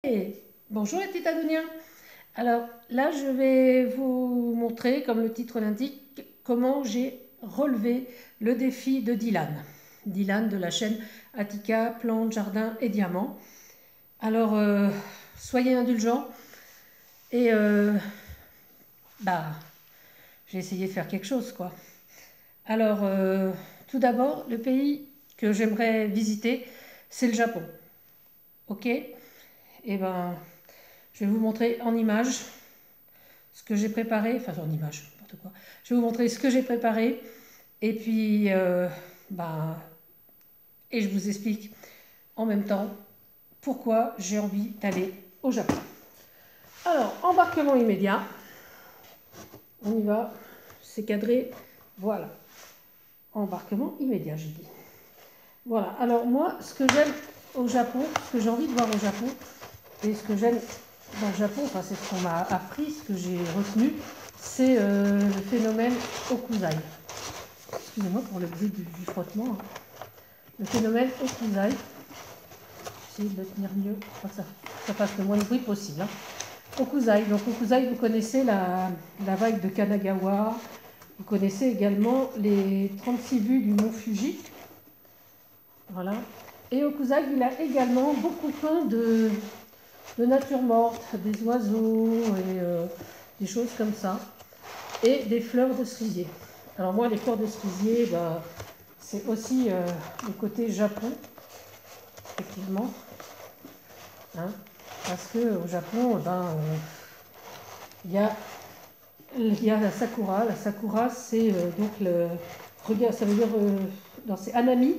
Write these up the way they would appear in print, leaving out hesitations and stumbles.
Et bonjour les petits Adoniens. Alors là, je vais vous montrer, comme le titre l'indique, comment j'ai relevé le défi de Dylan. Dylan de la chaîne Attica, Plantes, Jardins et Diamants. Alors, soyez indulgents et j'ai essayé de faire quelque chose, quoi. Alors, tout d'abord, le pays que j'aimerais visiter, c'est le Japon. Ok? Et ben, je vais vous montrer en images ce que j'ai préparé, enfin en image, n'importe quoi. Je vais vous montrer ce que j'ai préparé et puis et je vous explique en même temps pourquoi j'ai envie d'aller au Japon. Alors, embarquement immédiat. On y va, c'est cadré, voilà. Embarquement immédiat, j'ai dit. Voilà, alors moi, ce que j'aime au Japon, ce que j'ai envie de voir au Japon, et ce que j'aime dans le Japon, enfin c'est ce qu'on m'a appris, ce que j'ai retenu, c'est le phénomène Okuzai. Excusez-moi pour le bruit du frottement. Hein. Le phénomène Okuzai. J'essaie de le tenir mieux pour que ça fasse le moins de bruit possible. Hein. Okuzai. Donc Okuzai, vous connaissez la vague de Kanagawa. Vous connaissez également les 36 vues du mont Fuji. Voilà. Et Okuzai, il a également beaucoup peint de nature morte, des oiseaux et des choses comme ça. Et des fleurs de cerisier. Alors moi, les fleurs de cerisier, c'est aussi le côté Japon, effectivement. Hein, parce qu'au Japon, il y a la sakura. La sakura, c'est donc le... Regarde, ça veut dire... c'est Hanami.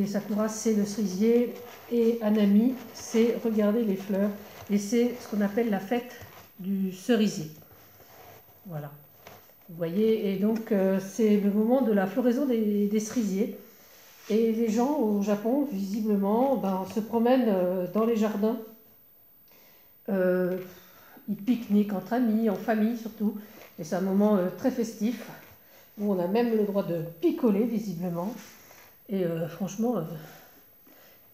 Sakura, c'est le cerisier. Et Hanami, c'est regarder les fleurs. Et c'est ce qu'on appelle la fête du cerisier. Voilà. Vous voyez, et donc c'est le moment de la floraison des cerisiers. Et les gens au Japon, visiblement, se promènent dans les jardins. Ils pique-niquent entre amis, en famille surtout. Et c'est un moment très festif, où on a même le droit de picoler, visiblement. Et franchement,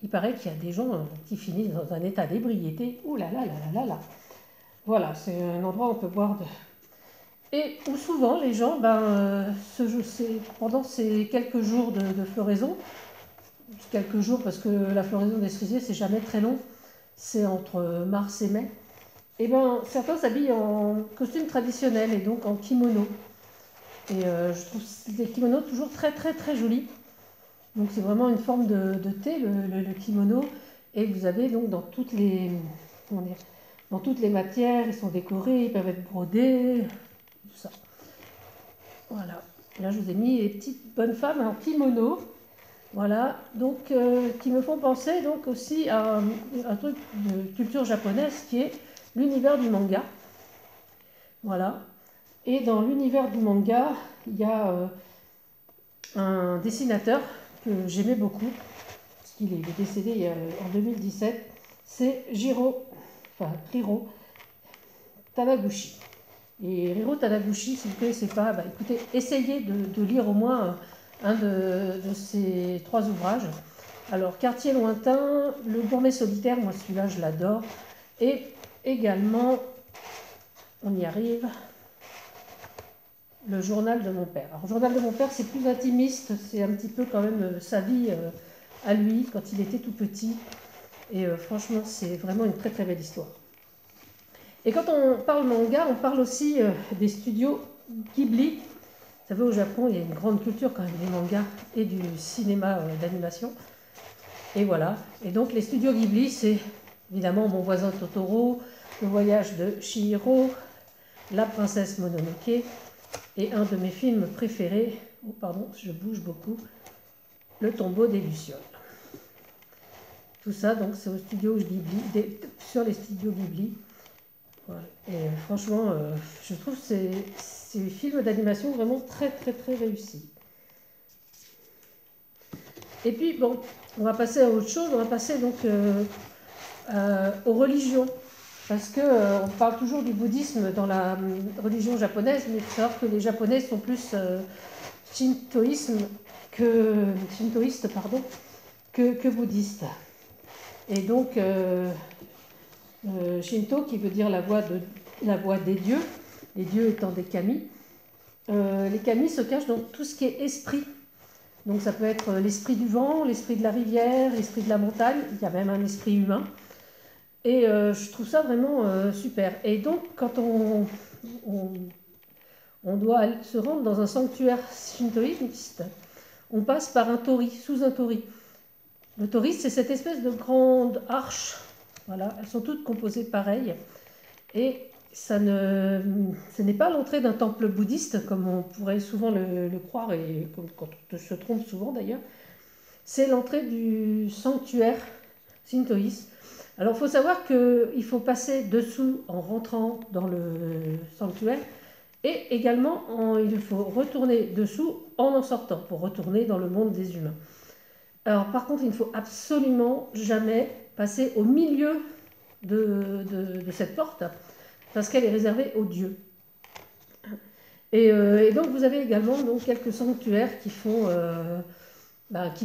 il paraît qu'il y a des gens qui finissent dans un état d'ébriété. Ouh là là là là là là. Voilà, c'est un endroit où on peut boire de... Et où souvent les gens, pendant ces quelques jours de floraison, quelques jours parce que la floraison des cerisiers c'est jamais très long, c'est entre mars et mai, et certains s'habillent en costume traditionnel et donc en kimono. Et je trouve les kimonos toujours très très très jolis. Donc c'est vraiment une forme de thé, le kimono. Et vous avez donc dans toutes les matières, ils sont décorés, ils peuvent être brodés, tout ça. Voilà. Là, je vous ai mis les petites bonnes femmes en kimono. Voilà. Donc, qui me font penser donc aussi à un truc de culture japonaise qui est l'univers du manga. Voilà. Et dans l'univers du manga, il y a un dessinateur que j'aimais beaucoup, parce qu'il est décédé en 2017. C'est Hiro Taniguchi. Et Hiro Taniguchi, si vous ne connaissez pas, écoutez, essayez de lire au moins un de ces trois ouvrages. Alors, Quartier lointain, Le gourmet solitaire, moi celui-là je l'adore. Et également, on y arrive, Le journal de mon père. Alors, Le journal de mon père, c'est plus intimiste, c'est un petit peu quand même sa vie à lui, quand il était tout petit. Et franchement, c'est vraiment une très très belle histoire. Et quand on parle manga, on parle aussi des studios Ghibli. Vous savez, au Japon, il y a une grande culture quand même des mangas et du cinéma d'animation. Et voilà. Et donc, les studios Ghibli, c'est évidemment Mon voisin Totoro, Le voyage de Chihiro, La princesse Mononoke, et un de mes films préférés, oh pardon, je bouge beaucoup, Le tombeau des Lucioles. Tout ça, donc, c'est au studio Ghibli, sur les studios Ghibli. Voilà. Et franchement, je trouve ces films d'animation vraiment très très très réussis. Et puis bon, on va passer à autre chose, on va passer donc aux religions. Parce qu'on parle toujours du bouddhisme dans la religion japonaise, mais il faut savoir que les Japonais sont plus shintoïstes que bouddhistes. Et donc, Shinto, qui veut dire la voie des dieux, les dieux étant des kami. Les kami se cachent dans tout ce qui est esprit. Donc ça peut être l'esprit du vent, l'esprit de la rivière, l'esprit de la montagne, il y a même un esprit humain. Et je trouve ça vraiment super. Et donc quand on doit se rendre dans un sanctuaire shintoïste, on passe par un tori, sous un tori. Le tori, c'est cette espèce de grande arche. Voilà, elles sont toutes composées pareilles. Et ce n'est pas l'entrée d'un temple bouddhiste, comme on pourrait souvent le croire, et quand on se trompe souvent d'ailleurs. C'est l'entrée du sanctuaire shintoïste. Alors il faut savoir qu'il faut passer dessous en rentrant dans le sanctuaire, et également il faut retourner dessous en sortant, pour retourner dans le monde des humains. Alors par contre, il ne faut absolument jamais passer au milieu de cette porte, parce qu'elle est réservée aux dieux. Et donc vous avez également donc, quelques sanctuaires qui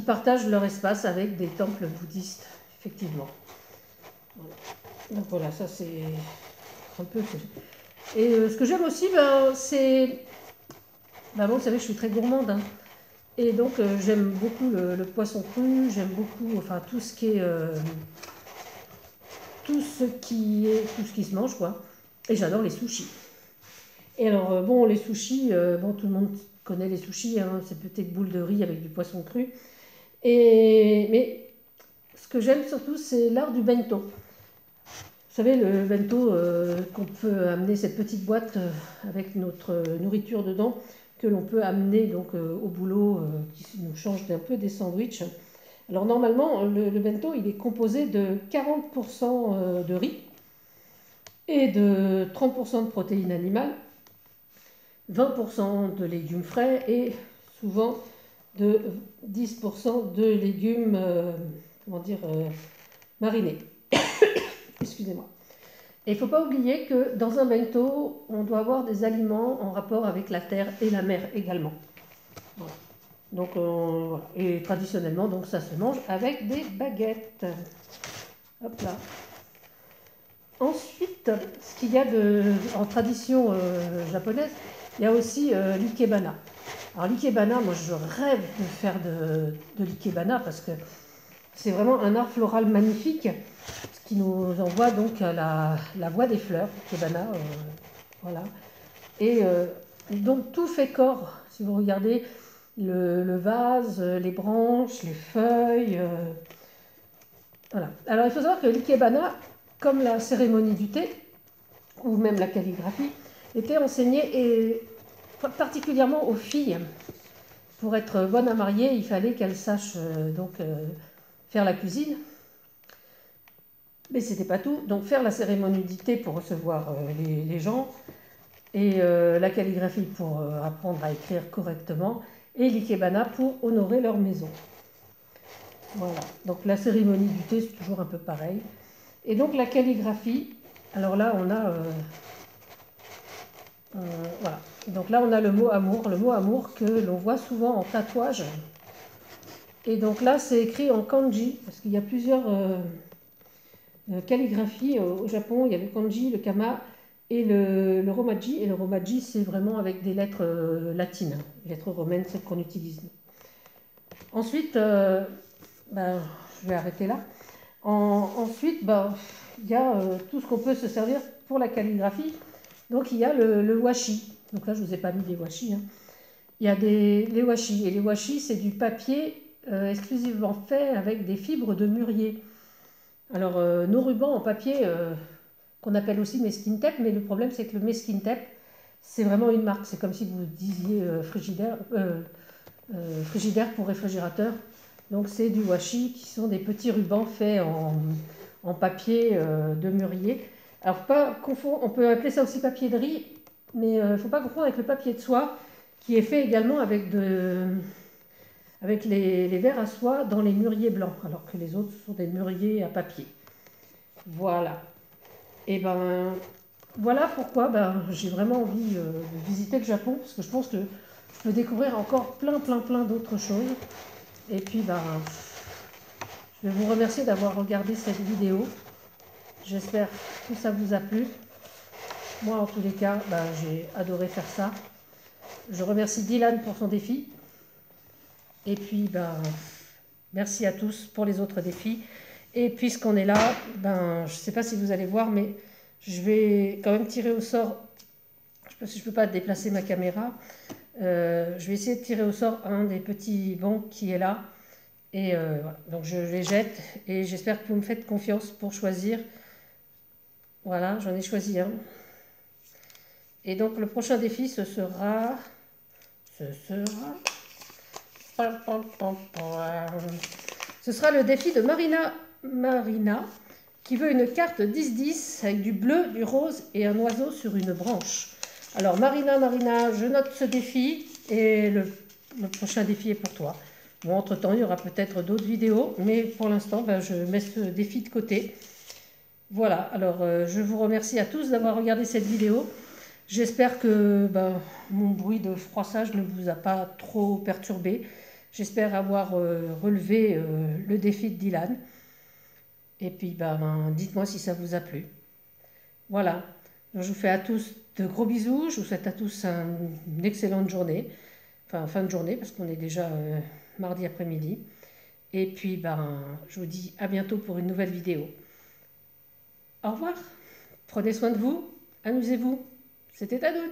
partagent leur espace avec des temples bouddhistes, effectivement. Voilà. Donc voilà, ça c'est un peu... Et ce que j'aime aussi, c'est... bon, vous savez, je suis très gourmande, hein. Et donc j'aime beaucoup le poisson cru, j'aime beaucoup tout ce qui se mange, quoi. Et j'adore les sushis. Et alors les sushis, tout le monde connaît les sushis, hein, ces petites boules de riz avec du poisson cru. Mais ce que j'aime surtout, c'est l'art du bento. Vous savez, le bento qu'on peut amener, cette petite boîte avec notre nourriture dedans, que l'on peut amener donc au boulot, qui nous change un peu des sandwichs. Alors normalement, le bento, il est composé de 40% de riz et de 30% de protéines animales, 20% de légumes frais et souvent de 10% de légumes marinés. Excusez-moi. Et il ne faut pas oublier que dans un bento, on doit avoir des aliments en rapport avec la terre et la mer également. Voilà. Donc, voilà. Et traditionnellement, donc, ça se mange avec des baguettes. Hop là. Ensuite, ce qu'il y a en tradition japonaise, il y a aussi l'ikebana. Alors l'ikebana, moi je rêve de faire de l'ikebana parce que c'est vraiment un art floral magnifique, ce qui nous envoie donc à la voie des fleurs, l'ikebana, voilà. Et donc tout fait corps, si vous regardez le vase, les branches, les feuilles, voilà. Alors il faut savoir que l'ikebana, comme la cérémonie du thé, ou même la calligraphie, était enseignée particulièrement aux filles. Pour être bonne à marier, il fallait qu'elles sachent faire la cuisine. Mais c'était pas tout. Donc faire la cérémonie du thé pour recevoir les gens, et la calligraphie pour apprendre à écrire correctement, et l'ikebana pour honorer leur maison. Voilà. Donc la cérémonie du thé, c'est toujours un peu pareil. Et donc la calligraphie, alors là on a... voilà. Donc là on a le mot amour que l'on voit souvent en tatouage. Et donc là c'est écrit en kanji, parce qu'il y a plusieurs calligraphies au Japon. Il y a le kanji, le kama et le romaji. Et le romaji c'est vraiment avec des lettres latines, les lettres romaines, celles qu'on utilise. Ensuite, je vais arrêter là. Ensuite, il y a tout ce qu'on peut se servir pour la calligraphie. Donc il y a le washi. Donc là je ne vous ai pas mis des washi. Hein. Il y a les washi. Et les washi c'est du papier exclusivement fait avec des fibres de mûrier. Alors nos rubans en papier qu'on appelle aussi meskin tape, mais le problème c'est que le meskin tape c'est vraiment une marque. C'est comme si vous disiez frigidaire pour réfrigérateur. Donc c'est du washi qui sont des petits rubans faits en papier de mûrier. Alors pas confondre, on peut appeler ça aussi papier de riz, mais il ne faut pas confondre avec le papier de soie qui est fait également avec les verres à soie dans les mûriers blancs, alors que les autres sont des mûriers à papier. Voilà. Et voilà pourquoi j'ai vraiment envie de visiter le Japon, parce que je pense que je peux découvrir encore plein d'autres choses. Et puis je vais vous remercier d'avoir regardé cette vidéo. J'espère que ça vous a plu. Moi, en tous les cas, j'ai adoré faire ça. Je remercie Dylan pour son défi. Et puis, merci à tous pour les autres défis. Et puisqu'on est là, je ne sais pas si vous allez voir, mais je vais quand même tirer au sort. Je ne peux pas déplacer ma caméra. Je vais essayer de tirer au sort un des petits bons qui est là. Et voilà. Donc je les jette et j'espère que vous me faites confiance pour choisir. Voilà, j'en ai choisi un. Et donc le prochain défi, ce sera le défi de Marina qui veut une carte 10-10 avec du bleu, du rose et un oiseau sur une branche. Alors Marina, je note ce défi et le prochain défi est pour toi. Bon, entre-temps, il y aura peut-être d'autres vidéos, mais pour l'instant, je mets ce défi de côté. Voilà, alors je vous remercie à tous d'avoir regardé cette vidéo. J'espère que mon bruit de froissage ne vous a pas trop perturbé. J'espère avoir relevé le défi de Dylan. Et puis, dites-moi si ça vous a plu. Voilà, je vous fais à tous de gros bisous. Je vous souhaite à tous une excellente journée. Enfin, fin de journée, parce qu'on est déjà mardi après-midi. Et puis, je vous dis à bientôt pour une nouvelle vidéo. Au revoir. Prenez soin de vous. Amusez-vous. C'était Tadoun.